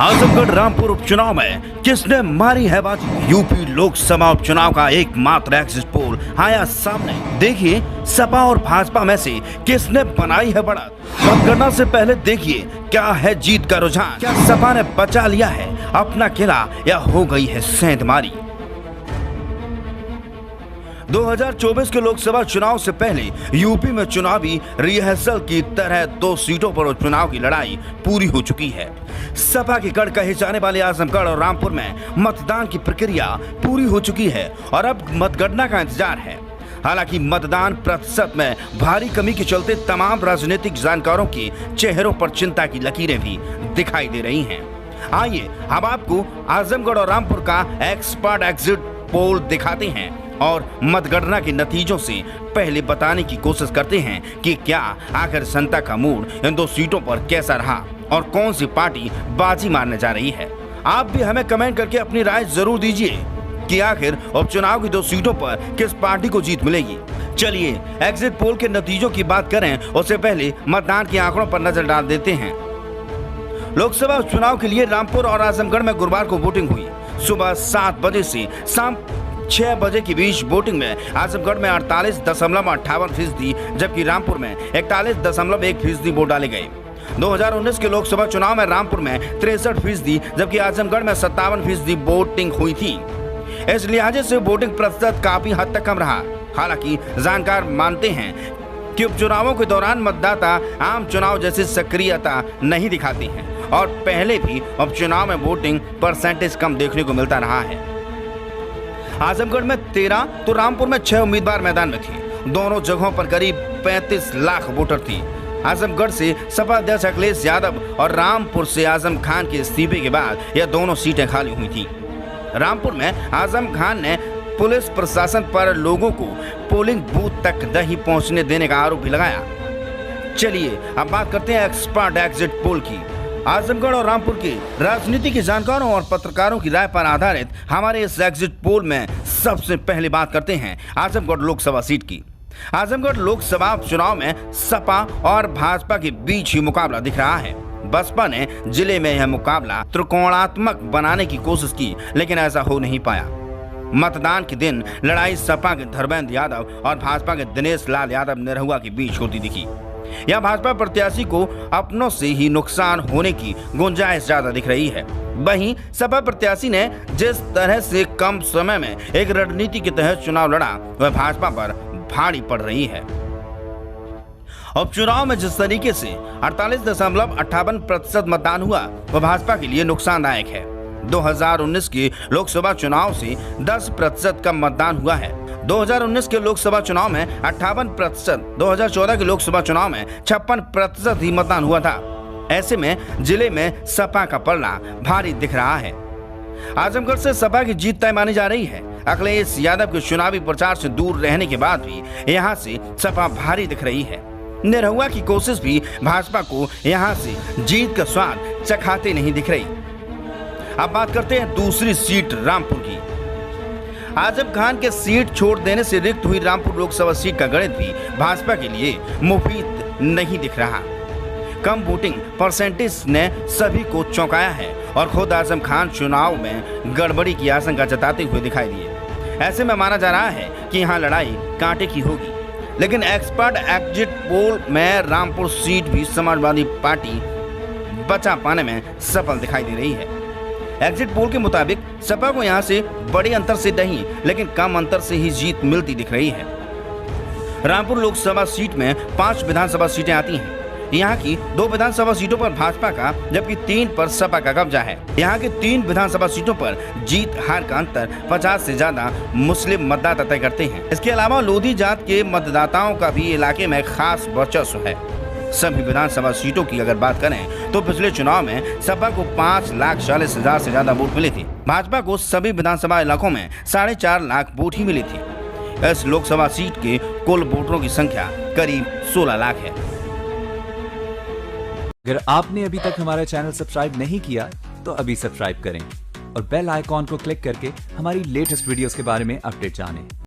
आजमगढ़ रामपुर उपचुनाव में किसने मारी है बाजी? यूपी लोकसभा उपचुनाव का एकमात्र एग्जिट पोल आया सामने। देखिए सपा और भाजपा में से किसने बनाई है बढ़त। मतगणना से पहले देखिए क्या है जीत का रुझान। क्या सपा ने बचा लिया है अपना किला या हो गई है सेंधमारी? 2024 के लोकसभा चुनाव से पहले यूपी में चुनावी रिहर्सल की तरह 2 सीटों पर उपचुनाव की लड़ाई पूरी हो चुकी है। सपा के गढ़ कहे जाने वाले आजमगढ़ और रामपुर में मतदान की प्रक्रिया पूरी हो चुकी है और अब मतगणना का इंतजार है। हालांकि मतदान प्रतिशत में भारी कमी के चलते तमाम राजनीतिक जानकारों के चेहरों पर चिंता की लकीरें भी दिखाई दे रही हैं। आइए अब आपको आजमगढ़ और रामपुर का एक्सपर्ट एग्जिट पोल दिखाते हैं और मतगणना के नतीजों से पहले बताने की कोशिश करते हैं कि क्या आखिर जनता का मूड इन 2 सीटों पर कैसा रहा और कौन सी पार्टी बाजी मारने जा रही है। आप भी हमें कमेंट करके अपनी राय जरूर दीजिए कि आखिर उपचुनाव की 2 सीटों पर किस पार्टी को जीत मिलेगी। चलिए एग्जिट पोल के नतीजों की बात करें उससे पहले मतदान के आंकड़ों पर नजर डाल देते हैं। लोकसभा चुनाव के लिए रामपुर और आजमगढ़ में गुरुवार को वोटिंग हुई। सुबह 7 बजे से शाम 6 बजे के बीच वोटिंग में आजमगढ़ में 48.58% जबकि रामपुर में 41.1% वोट डाले गए। 2019 के लोकसभा चुनाव में रामपुर में 63% जबकि आजमगढ़ में 57% वोटिंग हुई थी। इस लिहाजे से वोटिंग प्रतिशत काफी हद तक कम रहा। हालांकि जानकार मानते हैं कि उपचुनावों के दौरान मतदाता आम चुनाव जैसी सक्रियता नहीं दिखाते हैं और पहले भी उपचुनाव में वोटिंग परसेंटेज कम देखने को मिलता रहा है। आजमगढ़ में 13 तो रामपुर में 6 उम्मीदवार मैदान में थे। दोनों जगहों पर करीब 35 लाख वोटर थी। आजमगढ़ से सपा अध्यक्ष अखिलेश यादव और रामपुर से आजम खान के इस्तीफे के बाद यह दोनों सीटें खाली हुई थी। रामपुर में आजम खान ने पुलिस प्रशासन पर लोगों को पोलिंग बूथ तक नहीं पहुंचने देने का आरोप भी लगाया। चलिए अब बात करते हैं एक्सपर्ट एग्जिट पोल की। आजमगढ़ और रामपुर के राजनीति के जानकारों और पत्रकारों की राय पर आधारित हमारे इस एग्जिट पोल में सबसे पहले बात करते हैं आजमगढ़ लोकसभा सीट की। आजमगढ़ लोकसभा चुनाव में सपा और भाजपा के बीच ही मुकाबला दिख रहा है। बसपा ने जिले में यह मुकाबला त्रिकोणात्मक बनाने की कोशिश की लेकिन ऐसा हो नहीं पाया। मतदान के दिन लड़ाई सपा के धर्मेंद्र यादव और भाजपा के दिनेश लाल यादव निरहुआ के बीच होती दिखी। यह भाजपा प्रत्याशी को अपनों से ही नुकसान होने की गुंजाइश ज्यादा दिख रही है। वहीं सपा प्रत्याशी ने जिस तरह से कम समय में एक रणनीति के तहत चुनाव लड़ा वह भाजपा पर भारी पड़ रही है। उपचुनाव में जिस तरीके से 48.58% मतदान हुआ वह भाजपा के लिए नुकसानदायक है। 2019 के लोकसभा चुनाव से 10% कम मतदान हुआ है। 2019 के लोकसभा चुनाव में 58%, 2014 के लोकसभा चुनाव में 56% ही मतदान हुआ था। ऐसे में जिले में सपा का पलड़ा भारी दिख रहा है। आजमगढ़ से सपा की जीत तय मानी जा रही है। अखिलेश यादव के चुनावी प्रचार से दूर रहने के बाद भी यहाँ से सपा भारी दिख रही है। निरहुआ की कोशिश भी भाजपा को यहाँ से जीत का स्वाद चखाते नहीं दिख रही। अब बात करते हैं दूसरी सीट रामपुर की। आजम खान के सीट छोड़ देने से रिक्त हुई रामपुर लोकसभा सीट का गणित भी भाजपा के लिए मुफीद नहीं दिख रहा। कम वोटिंग परसेंटेज ने सभी को चौंकाया है और खुद आजम खान चुनाव में गड़बड़ी की आशंका जताते हुए दिखाई दिए। ऐसे में माना जा रहा है कि यहाँ लड़ाई कांटे की होगी। लेकिन एक्सपर्ट एग्जिट पोल में रामपुर सीट भी समाजवादी पार्टी बचा पाने में सफल दिखाई दे रही है। एग्जिट पोल के मुताबिक सपा को यहां से बड़े अंतर से नहीं लेकिन कम अंतर से ही जीत मिलती दिख रही है। रामपुर लोकसभा सीट में 5 विधानसभा सीटें आती हैं। यहाँ की 2 विधानसभा सीटों पर भाजपा का जबकि 3 पर सपा का कब्जा है। यहाँ के 3 विधानसभा सीटों पर जीत हार का अंतर 50 से ज्यादा मुस्लिम मतदाता तय करते हैं। इसके अलावा लोधी जात के मतदाताओं का भी इलाके में खास वर्चस्व है। सभी विधानसभा सीटों की अगर बात करें तो पिछले चुनाव में सपा को 5,40,000 से ज्यादा वोट मिले थे। भाजपा को सभी विधानसभा इलाकों में 4.5 लाख वोट ही मिले थे। इस लोकसभा सीट के कुल वोटरों की संख्या करीब 16 लाख है। अगर आपने अभी तक हमारा चैनल सब्सक्राइब नहीं किया तो अभी सब्सक्राइब करें और बेल आइकॉन को क्लिक करके हमारी लेटेस्ट वीडियोस के बारे में अपडेट जानें।